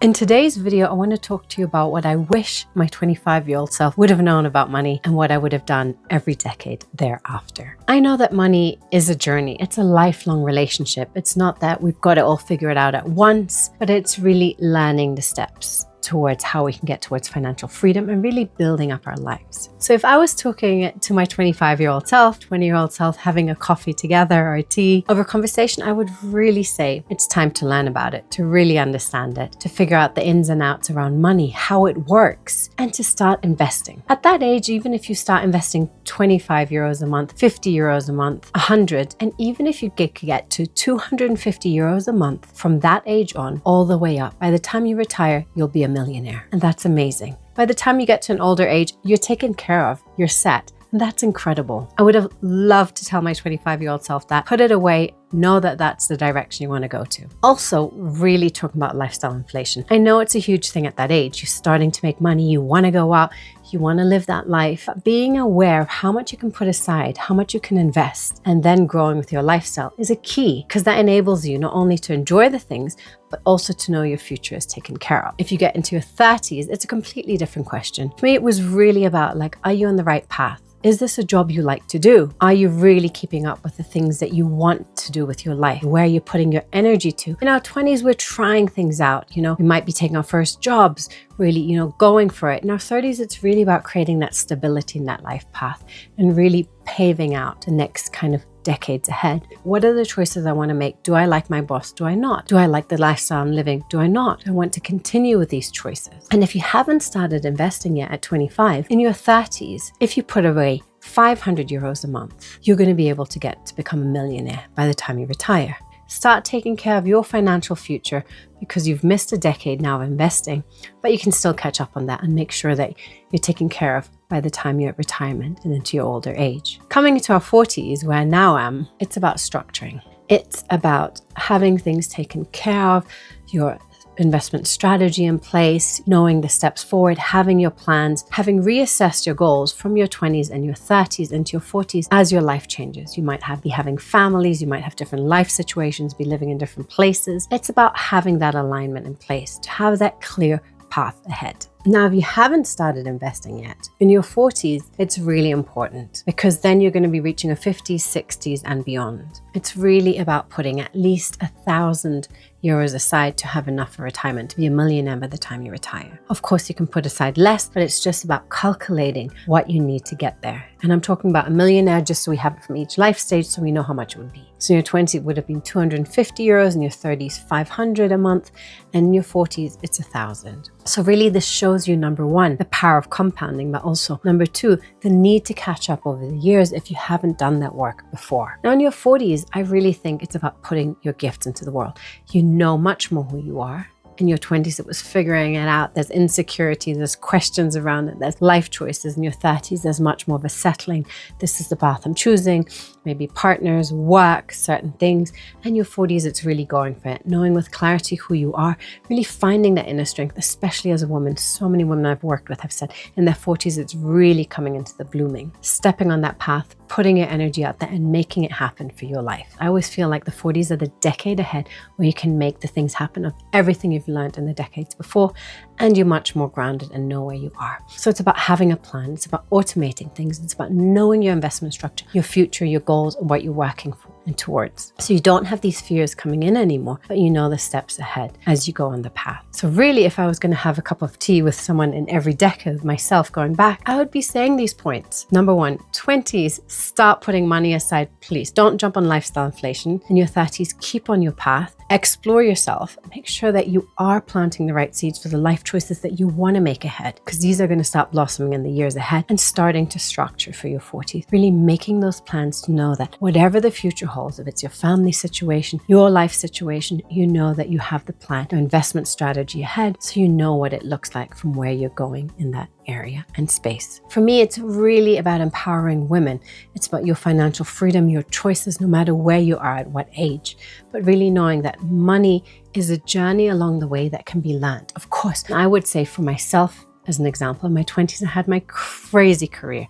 In today's video, I want to talk to you about what I wish my 25-year-old self would have known about money and what I would have done every decade thereafter. I know that money is a journey. It's a lifelong relationship. It's not that we've got it all figured out at once, but it's really learning the steps towards how we can get towards financial freedom and really building up our lives. So if I was talking to my 25-year-old self, 20-year-old self, having a coffee together or a tea over a conversation, I would really say it's time to learn about it, to really understand it, to figure out the ins and outs around money, how it works, and to start investing. At that age, even if you start investing 25 euros a month, 50 euros a month, 100, and even if you get to 250 euros a month from that age on, all the way up, by the time you retire, you'll be a millionaire. And that's amazing. By the time you get to an older age, you're taken care of, you're set. And that's incredible. I would have loved to tell my 25-year-old self that. Put it away. Know that that's the direction you want to go to. Also, really talking about lifestyle inflation. I know it's a huge thing at that age. You're starting to make money. You want to go out. You want to live that life. But being aware of how much you can put aside, how much you can invest, and then growing with your lifestyle is a key, because that enables you not only to enjoy the things, but also to know your future is taken care of. If you get into your 30s, it's a completely different question. For me, it was really about are you on the right path? Is this a job you like to do? Are you really keeping up with the things that you want to do with your life? Where are you putting your energy to? In our 20s, we're trying things out. We might be taking our first jobs, really, going for it. In our 30s, it's really about creating that stability in that life path and really paving out the next kind of decades ahead. What are the choices I want to make? Do I like my boss? Do I not? Do I like the lifestyle I'm living? Do I not? I want to continue with these choices. And if you haven't started investing yet at 25, in your 30s, if you put away 500 euros a month, you're going to be able to become a millionaire by the time you retire. Start taking care of your financial future, because you've missed a decade now of investing, but you can still catch up on that and make sure that you're taken care of by the time you're at retirement and into your older age. Coming into our 40s, where I now am, it's about structuring. It's about having things taken care of, your investment strategy in place, knowing the steps forward, having your plans, having reassessed your goals from your 20s and your 30s into your 40s as your life changes. You might be having families, you might have different life situations, be living in different places. It's about having that alignment in place to have that clear path ahead. Now, if you haven't started investing yet, in your 40s, it's really important, because then you're going to be reaching your 50s, 60s and beyond. It's really about putting at least 1,000 euros aside to have enough for retirement, to be a millionaire by the time you retire. Of course, you can put aside less, but it's just about calculating what you need to get there. And I'm talking about a millionaire just so we have it from each life stage, so we know how much it would be. So in your 20s, it would have been 250 euros, in your 30s, 500 a month, and in your 40s, it's 1,000. So really, this shows you, number one, the power of compounding, but also number two, the need to catch up over the years if you haven't done that work before. Now in your 40s, I really think it's about putting your gifts into the world. You know much more who you are. In your 20s, it was figuring it out. There's insecurity, there's questions around it, there's life choices. In your 30s, there's much more of a settling. This is the path I'm choosing, maybe partners, work, certain things. And your 40s, it's really going for it, knowing with clarity who you are, really finding that inner strength, especially as a woman. So many women I've worked with have said in their 40s, it's really coming into the blooming, stepping on that path, putting your energy out there and making it happen for your life. I always feel like the 40s are the decade ahead where you can make the things happen of everything you've learned in the decades before, and you're much more grounded and know where you are. So it's about having a plan. It's about automating things. It's about knowing your investment structure, your future, your goals, and what you're working for and towards. So you don't have these fears coming in anymore, but you know the steps ahead as you go on the path. So really, if I was going to have a cup of tea with someone in every decade of myself going back, I would be saying these points. Number one, 20s, start putting money aside, please. Don't jump on lifestyle inflation. In your 30s, keep on your path. Explore yourself. Make sure that you are planting the right seeds for the life choices that you want to make ahead, because these are going to start blossoming in the years ahead, and starting to structure for your 40s. Really making those plans to know that whatever the future holds, if it's your family situation, your life situation, you know that you have the plan, your investment strategy ahead, so you know what it looks like from where you're going in that area and space. For me, it's really about empowering women. It's about your financial freedom, your choices, no matter where you are at what age, but really knowing that money is a journey along the way that can be learned. Of course, I would say for myself, as an example, in my 20s, I had my crazy career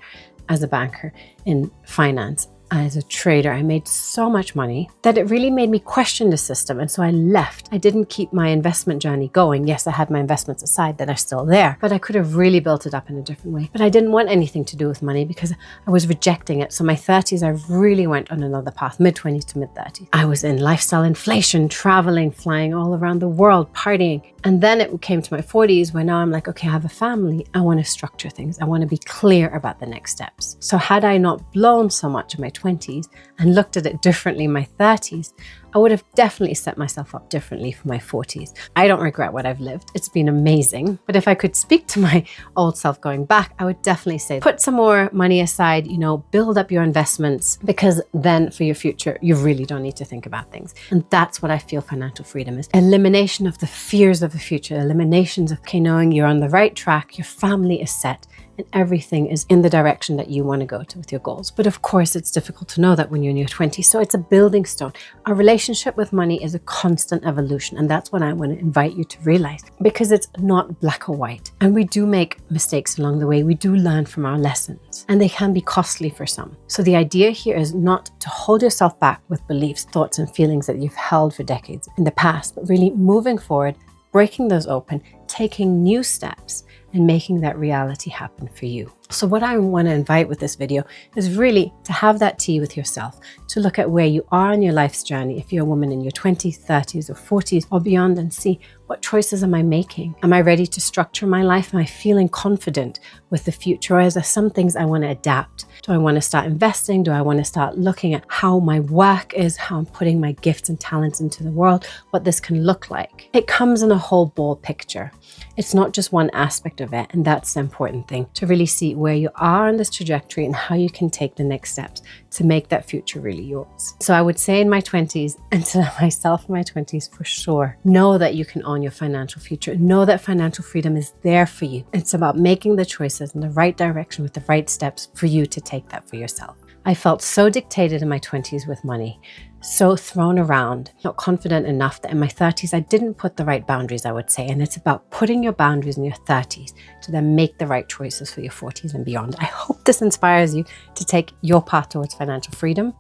as a banker in finance. as a trader. I made so much money that it really made me question the system. And so I left. I didn't keep my investment journey going. Yes, I had my investments aside that are still there, but I could have really built it up in a different way. But I didn't want anything to do with money because I was rejecting it. So my 30s, I really went on another path, mid-20s to mid-30s. I was in lifestyle inflation, traveling, flying all around the world, partying. And then it came to my 40s where now I'm like, okay, I have a family. I want to structure things. I want to be clear about the next steps. So had I not blown so much in my 20s and looked at it differently in my 30s, I would have definitely set myself up differently for my 40s. I don't regret what I've lived. It's been amazing. But if I could speak to my old self going back, I would definitely say, put some more money aside, build up your investments, because then for your future, you really don't need to think about things. And that's what I feel financial freedom is. Elimination of the fears of the future, eliminations of knowing you're on the right track, your family is set, and everything is in the direction that you want to go to with your goals. But of course, it's difficult to know that when you're in your 20s. So it's a building stone. Our relationship with money is a constant evolution. And that's what I want to invite you to realize, because it's not black or white. And we do make mistakes along the way. We do learn from our lessons, and they can be costly for some. So the idea here is not to hold yourself back with beliefs, thoughts, and feelings that you've held for decades in the past, but really moving forward, breaking those open, taking new steps, and making that reality happen for you. So what I want to invite with this video is really to have that tea with yourself, to look at where you are in your life's journey, if you're a woman in your 20s, 30s, or 40s, or beyond, and see, what choices am I making? Am I ready to structure my life? Am I feeling confident with the future? Or is there some things I want to adapt? Do I want to start investing? Do I want to start looking at how my work is, how I'm putting my gifts and talents into the world, what this can look like? It comes in a whole ball picture. It's not just one aspect of it. And that's the important thing, to really see where you are on this trajectory and how you can take the next steps to make that future really yours. So I would say in my 20s, and to myself in my 20s for sure, know that you can own your financial future. Know that financial freedom is there for you. It's about making the choices in the right direction with the right steps for you to take that for yourself. I felt so dictated in my 20s with money, so thrown around, not confident enough that in my 30s, I didn't put the right boundaries, I would say. And it's about putting your boundaries in your 30s to then make the right choices for your 40s and beyond. I hope this inspires you to take your path towards financial freedom.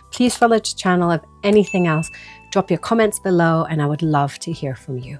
Please follow the channel. If anything else, drop your comments below and I would love to hear from you.